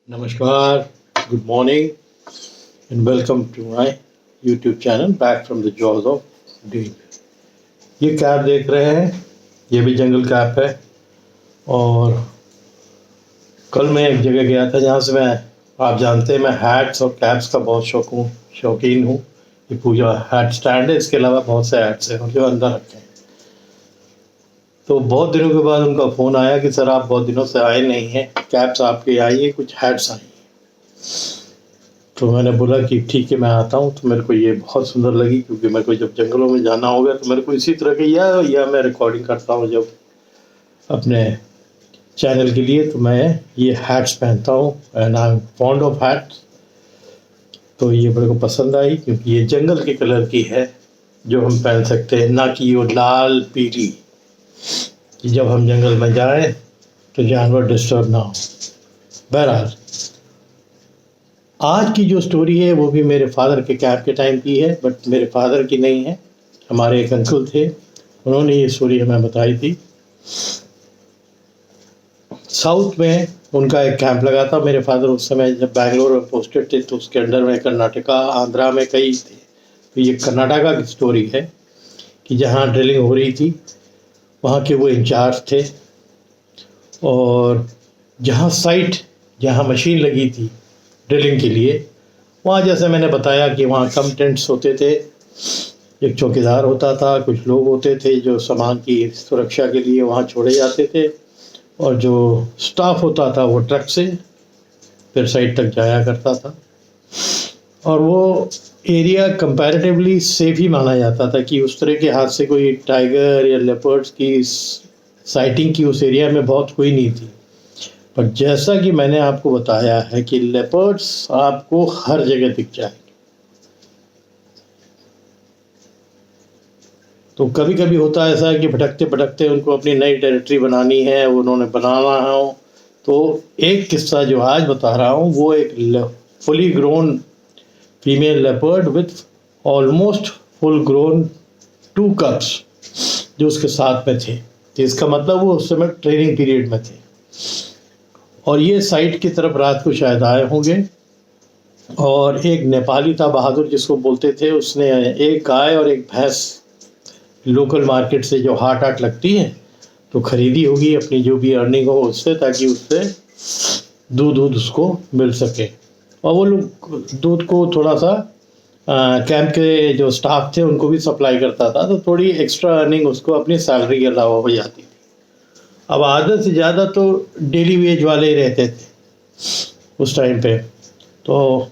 Namaskar, good morning, and welcome to my YouTube channel Back from the Jaws of Danger। ये cap देख रहे हैं, ये भी जंगल कैप है। और कल मैं एक जगह गया था जहाँ से आप जानते हैं मैं हैट्स और कैप्स का बहुत शौकीन हूँ। ये पूजा हैट स्टैंड है, इसके अलावा बहुत से हैट्स हैं और जो अंदर रखे हैं। तो बहुत दिनों के बाद उनका फ़ोन आया कि सर आप बहुत दिनों से आए नहीं हैं, कैप्स आपकी आई है, कुछ हैट्स आई। तो मैंने बोला कि ठीक है मैं आता हूँ। तो मेरे को ये बहुत सुंदर लगी, क्योंकि मेरे को जब जंगलों में जाना होगा तो मेरे को इसी तरह के या मैं रिकॉर्डिंग करता हूँ जब अपने चैनल के लिए, तो मैं ये हैट्स पहनता हूँ and I am fond off hats. तो ये मेरे को पसंद आई क्योंकि ये जंगल के कलर की है जो हम पहन सकते हैं, ना कि वो लाल पीली, कि जब हम जंगल में जाएं तो जानवर डिस्टर्ब ना हो। बहरहाल आज की जो स्टोरी है वो भी मेरे फादर के कैप के टाइम की है, बट मेरे फादर की नहीं है, हमारे एक अंकल थे, उन्होंने ये स्टोरी हमें बताई थी। साउथ में उनका एक कैंप लगा था। मेरे फादर उस समय जब बैंगलोर में पोस्टेड थे तो उसके अंडर में कर्नाटका, आंध्रा में कई थे। तो ये कर्नाटका की स्टोरी है कि जहाँ ड्रिलिंग हो रही थी वहाँ के वो इंचार्ज थे, और जहाँ मशीन लगी थी ड्रिलिंग के लिए, वहाँ जैसे मैंने बताया कि वहाँ कम टेंट्स होते थे, एक चौकीदार होता था, कुछ लोग होते थे जो सामान की सुरक्षा के लिए वहाँ छोड़े जाते थे, और जो स्टाफ होता था वो ट्रक से फिर साइड तक जाया करता था। और वो एरिया कंपैरेटिवली सेफ ही माना जाता था कि उस तरह के हादसे कोई टाइगर या लेपर्ड्स की साइटिंग की उस एरिया में बहुत हुई नहीं थी। पर जैसा कि मैंने आपको बताया है कि लेपर्ड्स आपको हर जगह दिख जाएंगे। तो कभी कभी होता है ऐसा कि भटकते भटकते उनको अपनी नई टेरिटरी बनानी है, उन्होंने बनाना है। तो एक किस्सा जो आज बता रहा हूँ वो एक fully grown female leopard with almost full grown 2 cubs जो उसके साथ में थे। तो इसका मतलब वो उस समय ट्रेनिंग पीरियड में थे, और ये साइट की तरफ रात को शायद आए होंगे। और एक नेपाली था बहादुर जिसको बोलते थे, उसने एक गाय और एक भैंस लोकल मार्केट से जो हाट लगती है तो ख़रीदी होगी, अपनी जो भी अर्निंग हो उससे, ताकि उससे दूध उसको मिल सके। और वो लोग दूध को थोड़ा सा कैंप के जो स्टाफ थे उनको भी सप्लाई करता था, तो थोड़ी एक्स्ट्रा अर्निंग उसको अपनी सैलरी के अलावा हो जाती थी। अब आधे से ज़्यादा तो डेली वेज वाले ही रहते थे उस टाइम पे। तो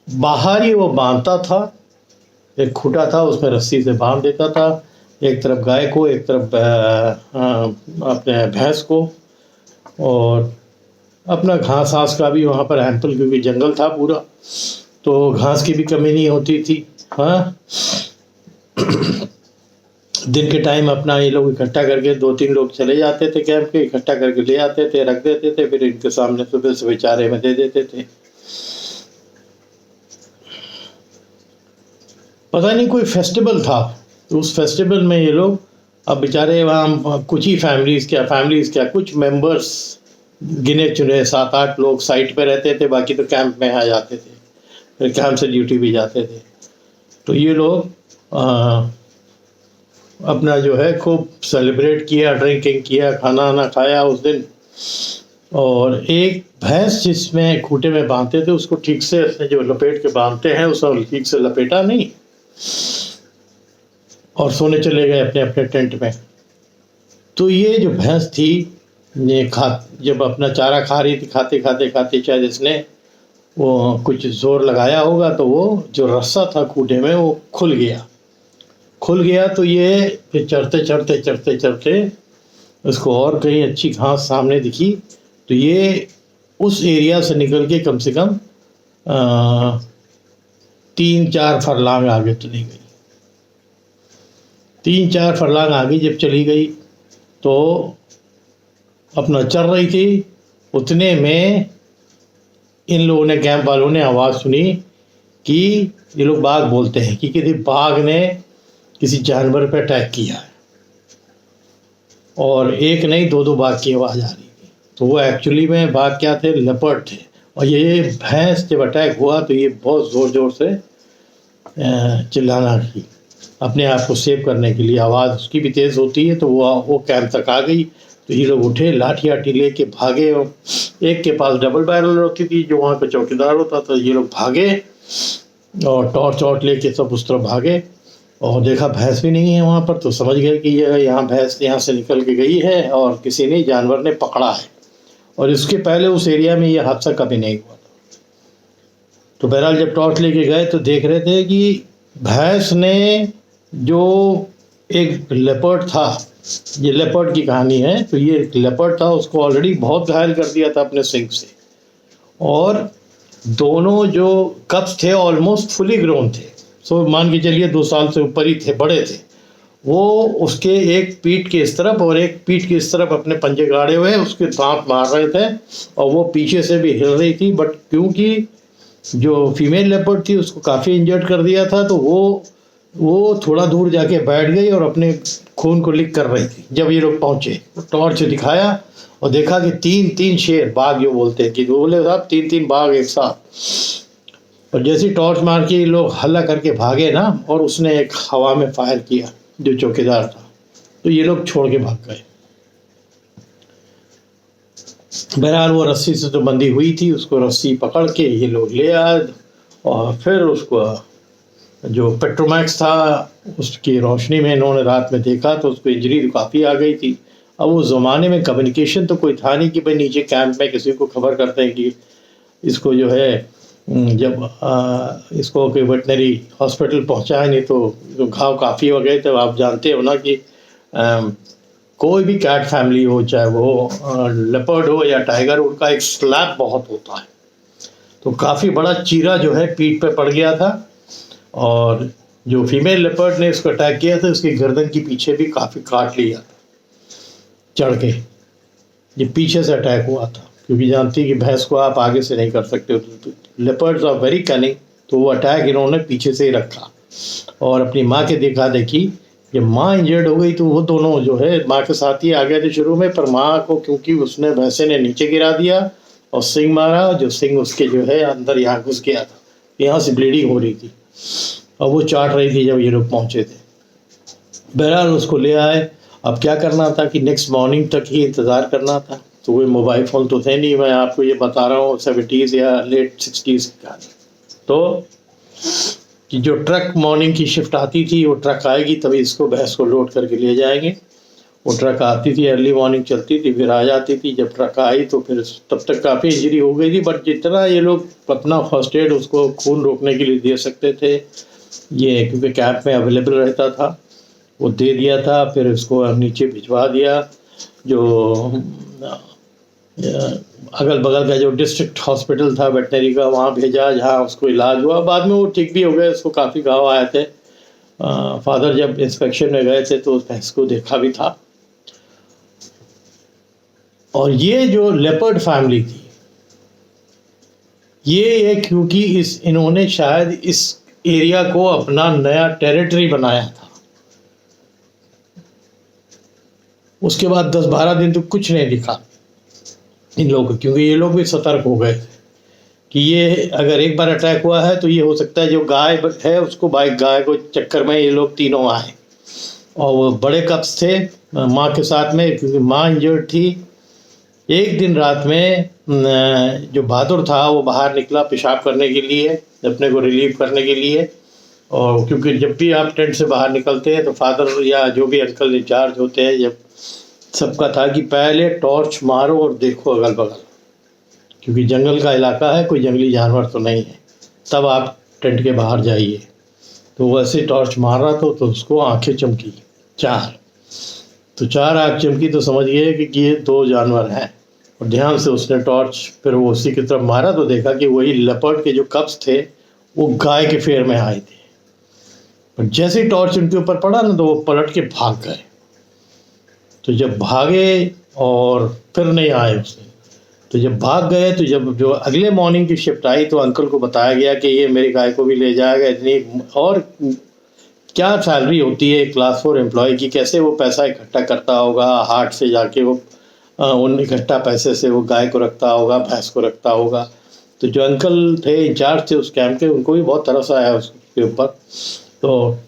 बाहर ही वो बांधता था, एक खूटा था उसमें रस्सी से बांध देता था, एक तरफ गाय को एक तरफ अपने भैंस को, और अपना घास का भी वहाँ पर एम्पल, क्योंकि जंगल था पूरा तो घास की भी कमी नहीं होती थी। हाँ, दिन के टाइम अपना ये लोग इकट्ठा करके 2-3 लोग चले जाते थे कैंप के, इकट्ठा करके ले आते थे, रख देते थे, फिर इनके सामने सुबह सुबह चारे में दे देते थे। पता नहीं कोई फेस्टिवल था, तो उस फेस्टिवल में ये लोग, अब बेचारे वहाँ कुछ ही फैमिलीज़ क्या कुछ मेंबर्स गिने चुने 7-8 लोग साइट पे रहते थे, बाकी तो कैंप में आ जाते थे, फिर कैंप से ड्यूटी भी जाते थे। तो ये लोग अपना जो है खूब सेलिब्रेट किया, ड्रिंकिंग किया, खाना खाया उस दिन। और एक भैंस जिसमें खूटे में बांधते थे उसको ठीक से जो लपेट के बांधते हैं उसको ठीक से लपेटा नहीं, और सोने चले गए अपने अपने टेंट में। तो ये जो भैंस थी ये जब अपना चारा खा रही थी, खाते शायद इसने वो कुछ जोर लगाया होगा, तो वो जो रस्सा था खूटे में वो खुल गया। तो ये फिर चढ़ते उसको और कहीं अच्छी घास सामने दिखी, तो ये उस एरिया से निकल के कम से कम 3-4 फरलांग आगे चली गई। 3-4 फरलांग आगे जब चली गई तो अपना चल रही थी, उतने में इन लोगों ने, कैंप वालों ने आवाज़ सुनी कि ये लोग बाघ बोलते हैं कि किसी बाघ ने किसी जानवर पर अटैक किया है, और एक नहीं 2-2 बाघ की आवाज़ आ रही थी। तो वो एक्चुअली में बात क्या थे, लेपर्ड थे। और ये भैंस जब अटैक हुआ तो ये बहुत ज़ोर ज़ोर से चिल्लाना की, अपने आप को सेव करने के लिए। आवाज़ उसकी भी तेज़ होती है। तो वो कैंप तक आ गई। तो ये लोग उठे, लाठी आठी लेके भागे। और एक के पास डबल बैरल होती थी जो वहाँ पे चौकीदार होता था। ये लोग भागे और टॉर्च वॉर्च लेके सब उस तरफ भागे और देखा भैंस भी नहीं है वहाँ पर। तो समझ गए कि ये यहाँ भैंस यहाँ से निकल के गई है और किसी ने जानवर ने पकड़ा है। और इसके पहले उस एरिया में ये हादसा कभी नहीं हुआ था। तो बहरहाल जब टॉर्च लेके गए तो देख रहे थे कि भैंस ने जो एक लेपर्ड था, ये लेपर्ड की कहानी है। तो ये एक लेपर्ड था, उसको ऑलरेडी बहुत घायल कर दिया था अपने सिंग से। और दोनों जो कप्स थे ऑलमोस्ट फुली ग्रोन थे। सो मान के चलिए 2 साल से ऊपर ही थे, बड़े थे वो। उसके एक पीठ के इस तरफ और एक पीठ के इस तरफ अपने पंजे गाड़े हुए उसके दांत मार रहे थे और वो पीछे से भी हिल रही थी। बट क्योंकि जो फीमेल लेपर्ड थी उसको काफ़ी इंजर्ड कर दिया था तो वो थोड़ा दूर जाके बैठ गई और अपने खून को लिक कर रही थी। जब ये लोग पहुँचे टॉर्च दिखाया और देखा कि 3 शेर, बाघ जो बोलते हैं, कि बोले साहब 3 बाघ एक साथ। और जैसे टॉर्च मार के ये लोग हल्ला करके भागे ना, और उसने एक हवा में फायर किया जो चौकीदार था, तो ये लोग छोड़ के भाग गए। बहरहाल वो रस्सी से तो बंधी हुई थी, उसको रस्सी पकड़ के ये लोग ले आए और फिर उसको जो पेट्रोमैक्स था उसकी रोशनी में इन्होंने रात में देखा तो उसको इंजरी काफ़ी आ गई थी। अब उस ज़माने में कम्युनिकेशन तो कोई था नहीं कि भाई नीचे कैंप में किसी को खबर करते हैं कि इसको जो है जब इसको कोई वेटनरी हॉस्पिटल पहुंचाए, नहीं तो घाव काफ़ी हो गए। तो आप जानते हो ना कि कोई भी कैट फैमिली हो, चाहे वो लेपर्ड हो या टाइगर, उनका एक स्लैप बहुत होता है। तो काफ़ी बड़ा चीरा जो है पीठ पे पड़ गया था। और जो फीमेल लेपर्ड ने इसको अटैक किया था उसकी गर्दन के पीछे भी काफ़ी काट लिया था चढ़ के। ये पीछे से अटैक हुआ था क्योंकि जानती कि भैंस को आप आगे से नहीं कर सकते हो। Leopards are very cunning. तो वो अटैक इन्होंने पीछे से ही रखा और अपनी माँ के देखा देखी जब माँ इंजर्ड हो गई तो वो दोनों जो है माँ के साथ ही आ गए थे शुरू में। पर माँ को क्योंकि उसने भैंसे ने नीचे गिरा दिया और सिंग मारा, जो सिंग उसके जो है अंदर यहाँ घुस गया था, यहाँ से ब्लीडिंग हो रही थी और वो चाट रही थी जब ये लोग पहुँचे थे। बहरहाल उसको ले आए। अब क्या करना था कि नेक्स्ट मॉर्निंग तक ही इंतज़ार करना था। तो वो मोबाइल फ़ोन तो थे नहीं, मैं आपको ये बता रहा हूँ 70s या लेट 60s की कहानी। तो कि जो ट्रक मॉर्निंग की शिफ्ट आती थी वो ट्रक आएगी तभी इसको भैंस को लोड करके ले जाएंगे। वो ट्रक आती थी, अर्ली मॉर्निंग चलती थी, फिर आ जाती थी। जब ट्रक आई तो फिर तब तक काफ़ी इंजरी हो गई थी। बट जितना ये लोग अपना फर्स्ट एड उसको खून रोकने के लिए दे सकते थे, ये क्योंकि कैंप में अवेलेबल रहता था, वो दे दिया था। फिर उसको नीचे भिजवा दिया जो अगल बगल का जो डिस्ट्रिक्ट हॉस्पिटल था वेटनरी का, वहाँ भेजा जहाँ उसको इलाज हुआ। बाद में वो ठीक भी हो गए, उसको काफ़ी घाव आए थे। फादर जब इंस्पेक्शन में गए थे तो उस भैंस को देखा भी था। और ये जो लेपर्ड फैमिली थी ये क्योंकि इन्होंने शायद इस एरिया को अपना नया टेरिटरी बनाया था। उसके बाद 10-12 दिन तो कुछ नहीं दिखा इन लोगों को, क्योंकि ये लोग भी सतर्क हो गए कि ये अगर एक बार अटैक हुआ है तो ये हो सकता है जो गाय है उसको गाय को चक्कर में ये लोग तीनों आए। और वो बड़े कप्स थे माँ के साथ में, क्योंकि माँ इंजर्ड थी। एक दिन रात में जो बहादुर था वो बाहर निकला पेशाब करने के लिए, अपने को रिलीव करने के लिए। और क्योंकि जब भी आप टेंट से बाहर निकलते हैं तो फादर या जो भी अंकल इंचार्ज होते हैं, जब सबका था कि पहले टॉर्च मारो और देखो अगल बगल, क्योंकि जंगल का इलाका है, कोई जंगली जानवर तो नहीं है, तब आप टेंट के बाहर जाइए। तो वैसे टॉर्च मार रहा था तो उसको आंखें चमकी 4। तो 4 आँख चमकी तो समझ गए कि ये 2 जानवर हैं। और ध्यान से उसने टॉर्च फिर वो उसी की तरफ मारा तो देखा कि वही लेपर्ड के जो कप्स थे वो गाय के फेर में आए थे। पर जैसे ही टॉर्च उनके ऊपर पड़ा ना तो वो पलट के भाग गए। तो जब भागे और फिर नहीं आए उसने, तो जब भाग गए तो जब जो अगले मॉर्निंग की शिफ्ट आई तो अंकल को बताया गया कि ये मेरी गाय को भी ले जाएगा। इतनी और क्या सैलरी होती है क्लास 4 एम्प्लॉय की, कैसे वो पैसा इकट्ठा करता होगा हार्ट से जाके वो उन इकट्ठा पैसे से वो गाय को रखता होगा, भैंस को रखता होगा। तो जो अंकल थे इंचार्ज थे उस कैंप के, उनको भी बहुत तरस आया उसके ऊपर। तो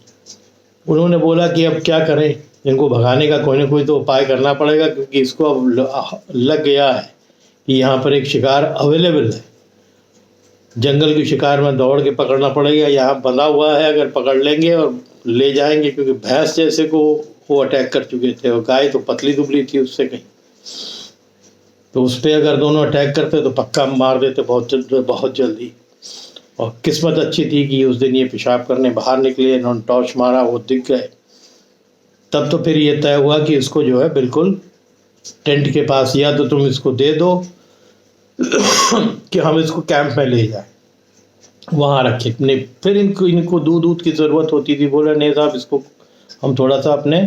उन्होंने बोला कि अब क्या करें, इनको भगाने का कोई ना कोई तो उपाय करना पड़ेगा, क्योंकि इसको अब लग गया है कि यहाँ पर एक शिकार अवेलेबल है। जंगल के शिकार में दौड़ के पकड़ना पड़ेगा, यहाँ बंधा हुआ है, अगर पकड़ लेंगे और ले जाएंगे, क्योंकि भैंस जैसे को वो अटैक कर चुके थे और गाय तो पतली दुबली थी उससे कहीं। तो उस पर अगर दोनों अटैक करते तो पक्का मार देते बहुत जल्दी। और किस्मत अच्छी थी कि उस दिन ये पेशाब करने बाहर निकले, इन्होंने टॉर्च मारा, वो दिख गए। तब तो फिर ये तय हुआ कि इसको जो है बिल्कुल टेंट के पास, या तो तुम इसको दे दो कि हम इसको कैंप में ले जाए, वहाँ रखे। नहीं, फिर इनको दूध की ज़रूरत होती थी। बोले नहीं साहब, इसको हम थोड़ा सा अपने,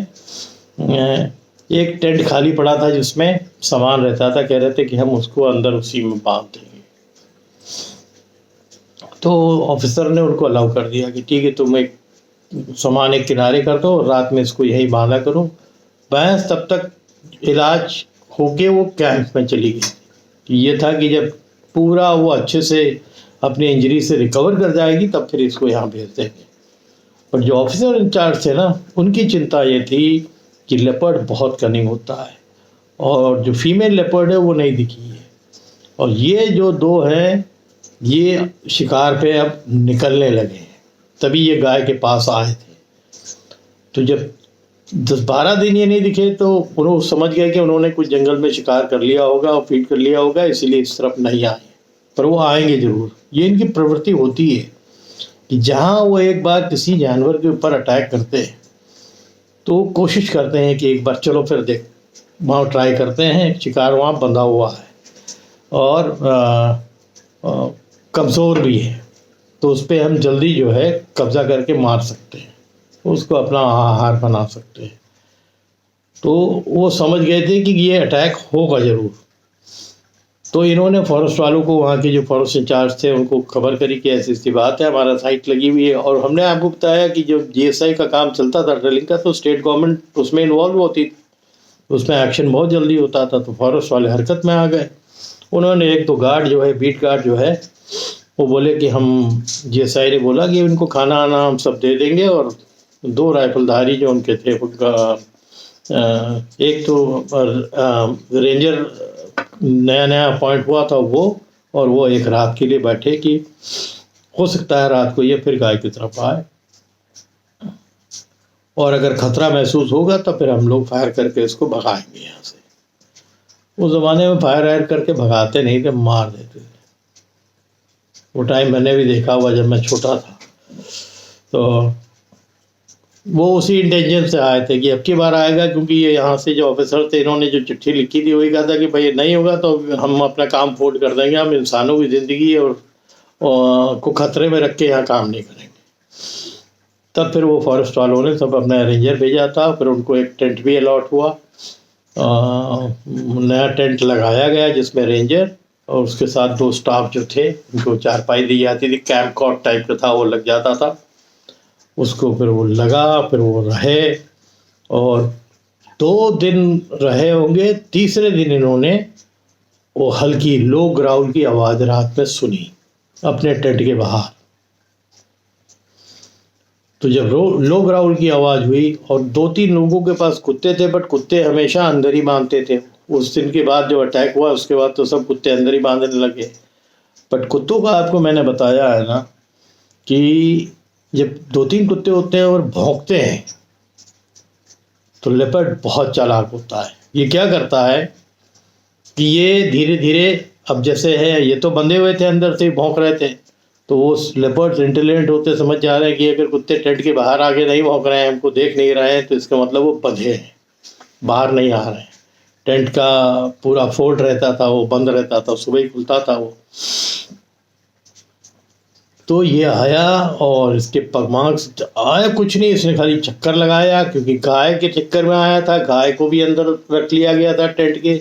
एक टेंट खाली पड़ा था जिसमें सामान रहता था, कह रहे थे कि हम उसको अंदर उसी में बांध देंगे। तो ऑफिसर ने उनको अलाउ कर दिया कि ठीक है, तुम एक सामान एक किनारे कर दो, रात में इसको यही बांधा करो। भैंस तब तक इलाज होके वो कैंप में चली गई। ये था कि जब पूरा वो अच्छे से अपनी इंजरी से रिकवर कर जाएगी तब फिर इसको यहाँ भेज देंगे। पर जो ऑफिसर इंचार्ज थे ना, उनकी चिंता ये थी कि लेपर्ड बहुत कनिंग होता है और जो फीमेल लेपर्ड है वो नहीं दिखी है, और ये जो दो हैं ये शिकार पे अब निकलने लगे हैं। तभी ये गाय के पास आए थे। तो जब 10-12 दिन ये नहीं दिखे तो उन्होंने समझ गए कि उन्होंने कुछ जंगल में शिकार कर लिया होगा और फीड कर लिया होगा, इसीलिए इस तरफ नहीं आए। पर वो आएंगे ज़रूर। ये इनकी प्रवृत्ति होती है कि जहाँ वो एक बार किसी जानवर के ऊपर अटैक करते हैं तो कोशिश करते हैं कि एक बार चलो फिर देख वहाँ ट्राई करते हैं। शिकार वहाँ बंधा हुआ है और कमज़ोर भी है, तो उस पर हम जल्दी जो है कब्ज़ा करके मार सकते हैं, उसको अपना आहार बना सकते हैं। तो वो समझ गए थे कि ये अटैक होगा ज़रूर। तो इन्होंने फॉरेस्ट वालों को, वहाँ के जो फॉरेस्ट इंचार्ज थे, उनको खबर करी कि ऐसी ऐसी बात है, हमारा साइट लगी हुई है। और हमने आपको बताया कि जो जीएसआई का काम चलता था ड्रिलिंग का, तो स्टेट गवर्नमेंट उसमें इन्वॉल्व होती थी, उसमें एक्शन बहुत जल्दी होता था। तो फॉरेस्ट वाले हरकत में आ गए। उन्होंने एक तो गार्ड जो है, बीट गार्ड जो है, वो बोले कि हम, जीएसआई ने बोला कि उनको खाना आना हम सब दे देंगे, और 2 राइफलधारी जो उनके थे, एक तो रेंजर नया अपॉइंट हुआ था वो, और वो एक रात के लिए बैठे कि हो सकता है रात को ये फिर गाय की तरफ आए, और अगर खतरा महसूस होगा तो फिर हम लोग फायर करके इसको भगाएंगे यहाँ से। उस ज़माने में फायर करके भगाते नहीं थे, मार देते थे। वो टाइम मैंने भी देखा हुआ जब मैं छोटा था। तो वो उसी इंटेंशन से आए थे कि अब की बार आएगा, क्योंकि ये यहाँ से जो ऑफिसर थे, इन्होंने जो चिट्ठी लिखी थी वही कहा था कि भाई नहीं होगा तो हम अपना काम फोड़ कर देंगे, हम इंसानों की ज़िंदगी और को खतरे में रख के यहाँ काम नहीं करेंगे। तब फिर वो फॉरेस्ट वालों ने सब अपना रेंजर भेजा था, फिर उनको एक टेंट भी अलॉट हुआ। नया टेंट लगाया गया जिसमें रेंजर और उसके साथ 2 स्टाफ जो थे, उनको चारपाई दी जाती थी, कैंप कॉट टाइप का था, वो लग जाता था उसको। फिर वो लगा, फिर वो रहे, और 2 दिन रहे होंगे। तीसरे दिन इन्होंने वो हल्की लो ग्राउल की आवाज़ रात में सुनी अपने टेंट के बाहर। तो जब लो ग्राउल की आवाज़ हुई, और 2-3 लोगों के पास कुत्ते थे, बट कुत्ते हमेशा अंदर ही बांधते थे। उस दिन के बाद जो अटैक हुआ उसके बाद तो सब कुत्ते अंदर ही बांधने लगे। बट कुत्तों का आपको मैंने बताया है ना कि जब 2-3 कुत्ते होते हैं और भौंकते हैं तो लेपर्ड बहुत चालाक होता है। ये क्या करता है कि ये धीरे धीरे, अब जैसे है ये तो बंधे हुए थे, अंदर से भौंक रहे थे, तो वो लेपर्ड्स इंटेलिजेंट होते, समझ जा रहे हैं कि अगर कुत्ते टेंट के बाहर आगे नहीं भौंक रहे हैं, हमको देख नहीं रहे हैं, तो इसका मतलब वो बंधे हैं, बाहर नहीं आ रहे हैं। टेंट का पूरा फोल्ड रहता था, वो बंद रहता था, सुबह ही खुलता था वो। तो ये आया और इसके पगमार्क्स आया कुछ नहीं, इसने खाली चक्कर लगाया, क्योंकि गाय के चक्कर में आया था, गाय को भी अंदर रख लिया गया था टेंट के।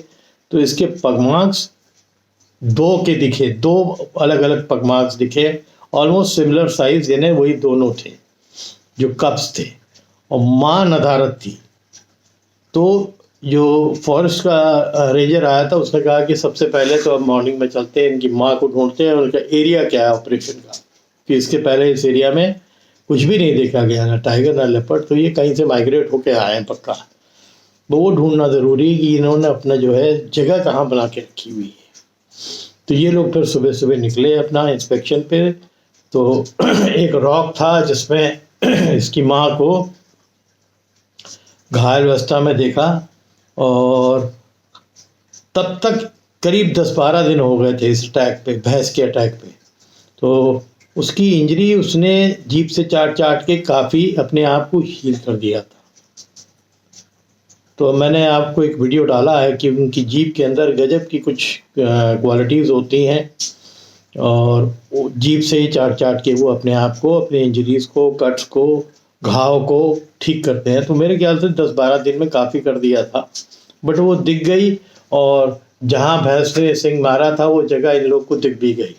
तो इसके पगमार्क्स 2 के दिखे, 2 अलग अलग पगमार्क्स दिखे, ऑलमोस्ट सिमिलर साइज, यानी वही दोनों थे जो कप्स थे, और मां नदारत थी। तो जो फॉरेस्ट का रेंजर आया था उसने कहा कि सबसे पहले तो अब मॉर्निंग में चलते हैं, इनकी माँ को ढूंढते हैं, उनका एरिया क्या है ऑपरेशन का, कि इसके पहले इस एरिया में कुछ भी नहीं देखा गया, ना टाइगर ना लेपर्ड, तो ये कहीं से माइग्रेट होके आए हैं पक्का। वो ढूंढना ज़रूरी है कि इन्होंने अपना जो है जगह कहाँ बना के रखी हुई है। तो ये लोग फिर सुबह सुबह निकले अपना इंस्पेक्शन पे। तो एक रॉक था जिसमें इसकी माँ को घायल अवस्था में देखा, और तब तक करीब 10-12 दिन हो गए थे इस अटैक पे, भैंस के अटैक पे। तो उसकी इंजरी उसने जीप से चाट चाट के काफ़ी अपने आप को हील कर दिया था। तो मैंने आपको एक वीडियो डाला है कि उनकी जीप के अंदर गजब की कुछ क्वालिटीज़ होती हैं, और वो जीप से ही चाट चाट के वो अपने आप को, अपने इंजरीज़ को, कट्स को, घाव को ठीक करते हैं। तो मेरे ख्याल से 10-12 दिन में काफ़ी कर दिया था, बट वो दिख गई, और जहाँ भैंस ने सिंह मारा था वो जगह इन लोग को दिख भी गई।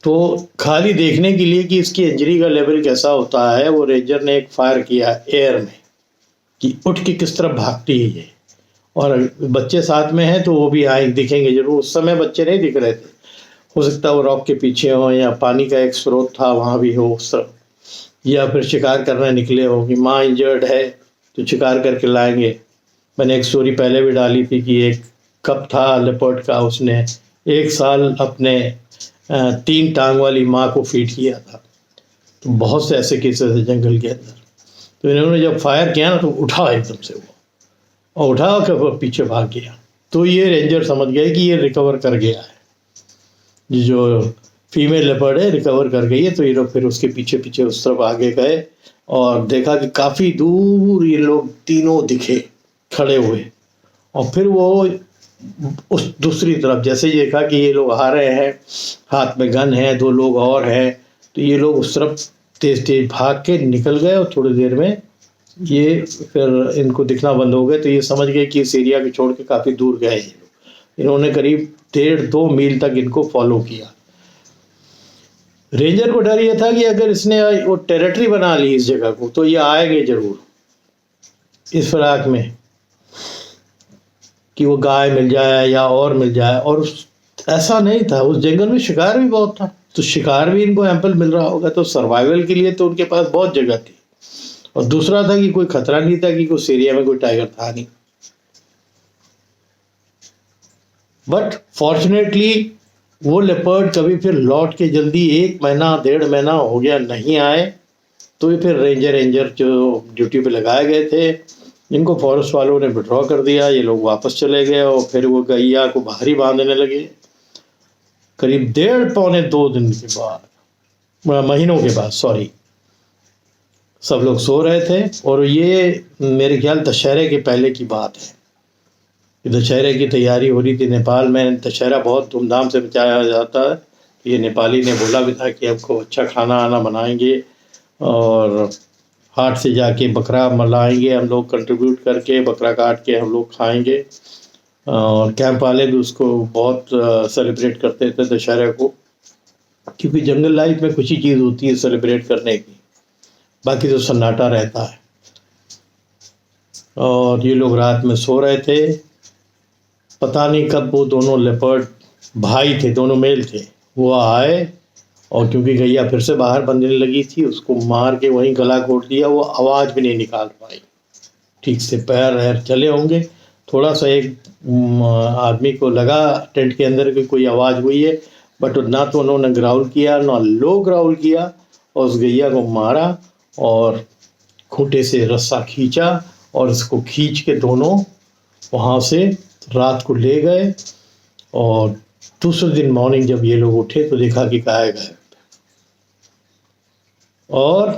तो खाली देखने के लिए कि इसकी इंजरी का लेवल कैसा होता है, वो रेंजर ने एक फायर किया एयर में कि उठ के किस तरफ भागती है ये, और बच्चे साथ में हैं तो वो भी आए दिखेंगे जरूर। उस समय बच्चे नहीं दिख रहे थे, हो सकता है वो रॉक के पीछे हो, या पानी का एक स्रोत था वहाँ भी हो उस तरफ, या फिर शिकार करने निकले हो कि माँ इंजर्ड है तो शिकार करके लाएंगे। मैंने एक स्टोरी पहले भी डाली थी कि एक कप था लेपर्ड का, उसने 1 साल अपने 3 टांग वाली माँ को फीड किया था। तो बहुत से ऐसे केसेस है जंगल के अंदर। तो इन्होंने जब फायर किया ना तो उठा एकदम से वो, और उठा कर वो पीछे भाग गया। तो ये रेंजर समझ गए कि ये रिकवर कर गया है, ये जो फीमेल लेपर्ड है रिकवर कर गई है। तो ये लोग फिर उसके पीछे पीछे उस तरफ आगे गए, और देखा कि काफ़ी दूर ये लोग तीनों दिखे खड़े हुए, और फिर वो उस दूसरी तरफ जैसे ही देखा कि ये लोग आ रहे हैं, हाथ में गन है, 2 लोग और हैं, तो ये लोग उस तरफ तेज तेज भाग के निकल गए, और थोड़ी देर में ये फिर इनको दिखना बंद हो गए। तो ये समझ गए कि इस एरिया को छोड़ के काफ़ी दूर गए ये लोग। इन्होंने करीब 1.5-2 मील तक इनको फॉलो किया। रेंजर को डर ये था कि अगर इसने वो टेरिटरी बना ली इस जगह को तो ये आएंगे जरूर इस फिराक में कि वो गाय मिल जाए या और मिल जाए। और ऐसा नहीं था, उस जंगल में शिकार भी बहुत था, तो शिकार भी इनको एम्पल मिल रहा होगा, तो सर्वाइवल के लिए तो उनके पास बहुत जगह थी। और दूसरा था कि कोई खतरा नहीं था कि उस एरिया में कोई टाइगर था नहीं। बट फॉर्चुनेटली वो लेपर्ड कभी फिर लौट के जल्दी 1 महीना 1.5 महीना हो गया नहीं आए। तो फिर रेंजर जो ड्यूटी पे लगाए गए थे इनको फॉरेस्ट वालों ने विड्रॉ कर दिया, ये लोग वापस चले गए, और फिर वो गैया को बाहर ही बांधने लगे। करीब 1.5-2 दिन के बाद, महीनों के बाद सॉरी, सब लोग सो रहे थे। और ये मेरे ख्याल दशहरे के पहले की बात है, दशहरे की तैयारी हो रही थी। नेपाल में दशहरा बहुत धूमधाम से मचाया जाता है। ये नेपाली ने बोला भी था कि हमको अच्छा खाना आना बनाएंगे, और हाट से जाके बकरा मलाएंगे हम लोग, कंट्रीब्यूट करके बकरा काट के हम लोग खाएंगे। और कैंप वाले भी उसको बहुत सेलिब्रेट करते थे दशहरे को, क्योंकि जंगल लाइफ में कुछ ही चीज़ होती है सेलिब्रेट करने की, बाकी तो सन्नाटा रहता है। और ये लोग रात में सो रहे थे, पता नहीं कब वो दोनों लेपर्ड भाई थे, दोनों मेल थे, वो आए, और क्योंकि गैया फिर से बाहर बंधने लगी थी उसको मार के वहीं गला घोट दिया। वो आवाज़ भी नहीं निकाल पाई ठीक से, पैर वैर चले होंगे थोड़ा सा। एक आदमी को लगा टेंट के अंदर की कोई आवाज़ हुई है, बट ना तो उन्होंने ग्राउल किया ना लो ग्राउल किया, और उस गैया को मारा और खूंटे से रस्सा खींचा, और उसको खींच के दोनों वहाँ से रात को ले गए। और दूसरे दिन मॉर्निंग जब ये लोग उठे तो देखा कि गाय गायब, और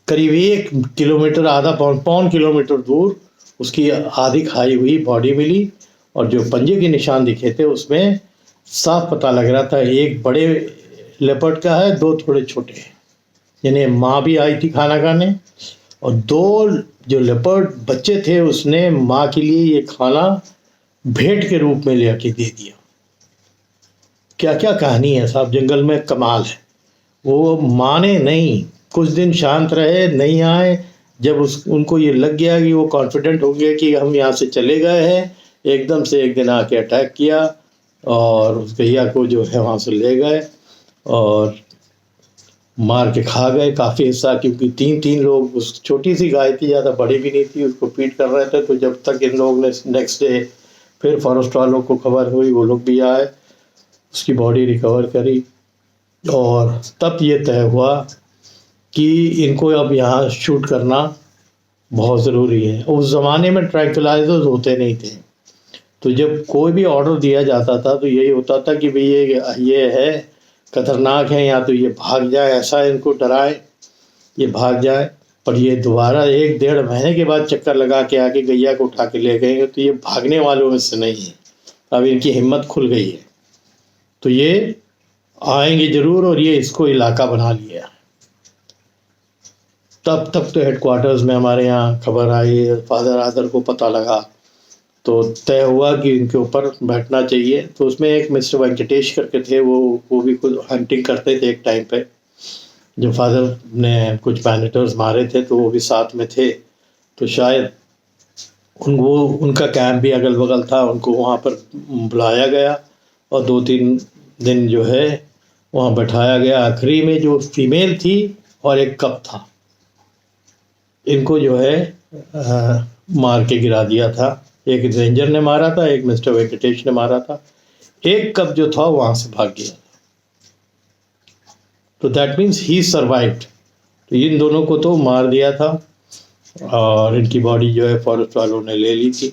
करीब 1 किलोमीटर, आधा पौन किलोमीटर दूर उसकी आधी खाई हुई बॉडी मिली। और जो पंजे के निशान दिखे थे उसमें साफ पता लग रहा था एक बड़े लेपर्ड का है, 2 थोड़े छोटे हैं, यानी माँ भी आई थी खाना खाने, और 2 जो लेपर्ड बच्चे थे उसने माँ के लिए ये खाना भेंट के रूप में ले आके दे दिया। क्या क्या कहानी है साहब, जंगल में कमाल है। वो माने नहीं, कुछ दिन शांत रहे, नहीं आए, जब उनको ये लग गया कि वो कॉन्फिडेंट हो गए कि हम यहाँ से चले गए हैं, एकदम से एक दिन आके अटैक किया और उस गैया को जो है वहाँ से ले गए और मार के खा गए काफ़ी हिस्सा, क्योंकि 3-3 लोग, उस छोटी सी गाय थी, ज़्यादा बड़ी भी नहीं थी, उसको फीड कर रहे थे। तो जब तक इन लोगों ने नेक्स्ट डे फिर फॉरेस्ट वालों को खबर हुई, वो लोग भी आए, उसकी बॉडी रिकवर करी और तब ये तय हुआ कि इनको अब यहाँ शूट करना बहुत ज़रूरी है। उस ज़माने में ट्रैंक्विलाइजर्स होते नहीं थे, तो जब कोई भी ऑर्डर दिया जाता था तो यही होता था कि भाई ये है खतरनाक है, या तो ये भाग जाए, ऐसा इनको डराए ये भाग जाए। पर ये दोबारा 1-1.5 महीने के बाद चक्कर लगा के आके गैया को उठा के ले गए, तो ये भागने वालों में से नहीं है। अब इनकी हिम्मत खुल गई है, तो ये आएंगे ज़रूर और ये इसको इलाका बना लिया। तब तक तो हेडक्वार्टर्स में हमारे यहाँ खबर आई, फादर आदर को पता लगा, तो तय हुआ कि इनके ऊपर बैठना चाहिए। तो उसमें एक मिस्टर वेंकटेश करके थे, वो भी कुछ हंटिंग करते थे एक टाइम पे। जो फादर ने कुछ पैनेटर्स मारे थे तो वो भी साथ में थे, तो शायद उनका कैंप भी अगल बगल था, उनको वहाँ पर बुलाया गया और 2-3 दिन जो है वहाँ बैठाया गया। आखिरी में जो फीमेल थी और एक कप था, इनको जो है मार के गिरा दिया था। एक रेंजर ने मारा था, एक मिस्टर वेंकटेश ने मारा था, एक कप जो था वहाँ से भाग गया। तो दैट मीन्स ही सर्वाइव्ड। तो इन दोनों को तो मार दिया था और इनकी बॉडी जो है फॉरेस्ट वालों ने ले ली थी।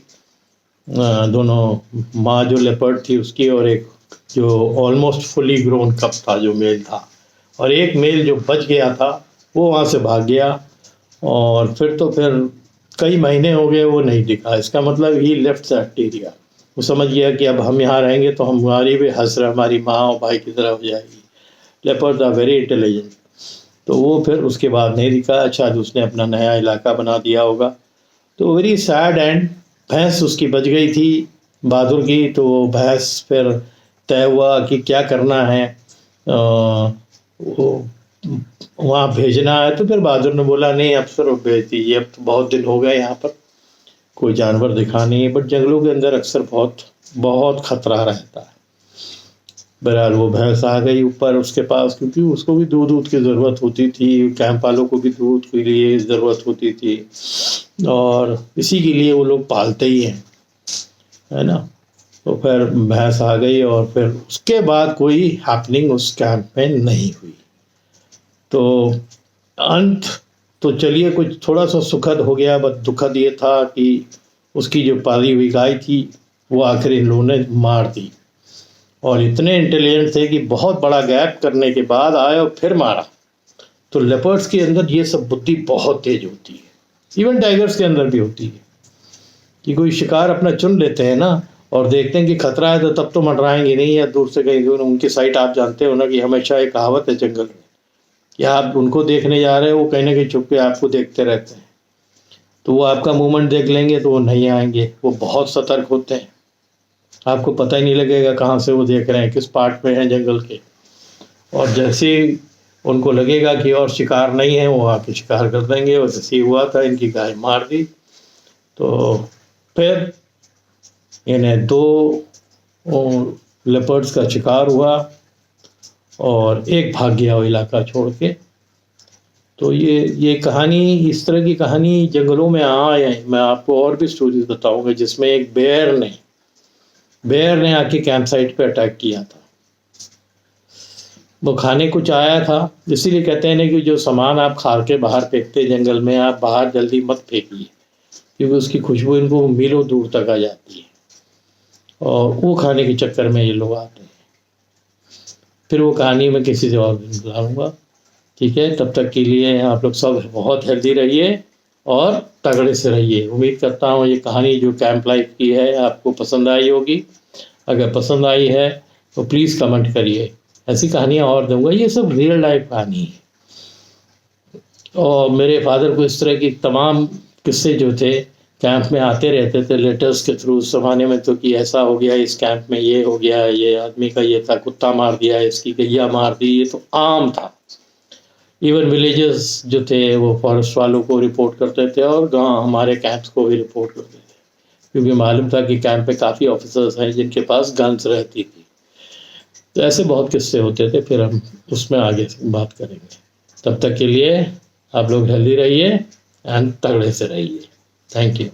दोनों, माँ जो लेपर्ड थी उसकी और एक जो ऑलमोस्ट फुली ग्रोन कप था जो मेल था, और एक मेल जो बच गया था वो वहाँ से भाग गया। और फिर कई महीने हो गए वो नहीं दिखा। इसका मतलब ही लेफ्ट दैट एरिया। वो समझ गया कि अब हम यहाँ रहेंगे तो हमारी भी हसर हमारी माँ और भाई की तरह हो जाएगी। Leopard are very intelligent. तो वो फिर उसके बाद नहीं दिखा, शायद उसने अपना नया इलाका बना दिया होगा। तो वेरी सैड एंड। भैंस उसकी बच गई थी बहादुर की, तो वो भैंस फिर तय हुआ कि क्या करना है, वहाँ भेजना है। तो फिर बहादुर ने बोला नहीं अब सर भेज दीजिए, अब तो बहुत दिन हो गए यहाँ पर कोई जानवर दिखा नहीं है। बट जंगलों के अंदर अक्सर बहुत बहुत खतरा रहता है। बहरहाल वो भैंस आ गई ऊपर उसके पास, क्योंकि उसको भी दूध की ज़रूरत होती थी, कैंप वालों को भी दूध के लिए ज़रूरत होती थी, और इसी के लिए वो लोग पालते ही हैं, है ना। तो फिर भैंस आ गई और फिर उसके बाद कोई हैपनिंग उस कैंप में नहीं हुई। तो अंत तो चलिए कुछ थोड़ा सा सुखद हो गया, बट दुखद ये था कि उसकी जो पाली हुई गाय थी वो आखिर इन लोगों ने मार दी। और इतने इंटेलिजेंट थे कि बहुत बड़ा गैप करने के बाद आए और फिर मारा। तो लेपर्ड्स के अंदर ये सब बुद्धि बहुत तेज होती है, इवन टाइगर्स के अंदर भी होती है, कि कोई शिकार अपना चुन लेते हैं ना और देखते हैं कि खतरा है तो तब तो मंडराएंगे नहीं, या दूर से कहीं दूर उनकी साइट। आप जानते हो ना कि हमेशा एक कहावत है जंगल में कि आप उनको देखने जा रहे हो, वो कहीं ना कहीं छुप के आपको देखते रहते हैं। तो वो आपका मूवमेंट देख लेंगे तो वो नहीं आएंगे। वो बहुत सतर्क होते हैं, आपको पता ही नहीं लगेगा कहाँ से वो देख रहे हैं, किस पार्ट में हैं जंगल के। और जैसे उनको लगेगा कि और शिकार नहीं है, वो आके शिकार कर देंगे। और जैसे ही हुआ था, इनकी गाय मार दी। तो फिर इन्हें 2 लेपर्ड्स का शिकार हुआ और एक भाग गया वो इलाका छोड़ के। तो ये कहानी, इस तरह की कहानी जंगलों में आए। मैं आपको और भी स्टोरीज बताऊंगा जिसमें एक बेयर ने आके कैंप साइट पे अटैक किया था। वो खाने कुछ आया था, इसीलिए कहते हैं ना कि जो सामान आप खा के बाहर फेंकते जंगल में, आप बाहर जल्दी मत फेंकिए, क्योंकि उसकी खुशबू इनको मीलों दूर तक आ जाती है। और वो खाने के चक्कर में ये लोग आते हैं। फिर वो कहानी मैं किसी से और दिन बुलाऊँगा, ठीक है। तब तक के लिए आप लोग सब बहुत हेल्दी रहिए और तगड़े से रहिए। उम्मीद करता हूँ ये कहानी जो कैंप लाइफ की है आपको पसंद आई होगी। अगर पसंद आई है तो प्लीज़ कमेंट करिए, ऐसी कहानियाँ और दूंगा। ये सब रियल लाइफ कहानी है। और मेरे फादर को इस तरह की तमाम किस्से जो थे कैंप में आते रहते थे लेटर्स के थ्रू उस ज़माने में। तो कि ऐसा हो गया इस कैंप में, ये हो गया, ये आदमी का ये था, कुत्ता मार दिया, इसकी गैया मार दी, ये तो आम था। इवन विलेजेस जो थे वो फॉरेस्ट वालों को रिपोर्ट करते थे और गांव हमारे कैंप्स को भी रिपोर्ट करते थे, क्योंकि मालूम था कि कैंप पे काफ़ी ऑफिसर्स हैं जिनके पास गन्स रहती थी। तो ऐसे बहुत किस्से होते थे, फिर हम उसमें आगे बात करेंगे। तब तक के लिए आप लोग हेल्दी रहिए एंड तगड़े से रहिए। Thank you.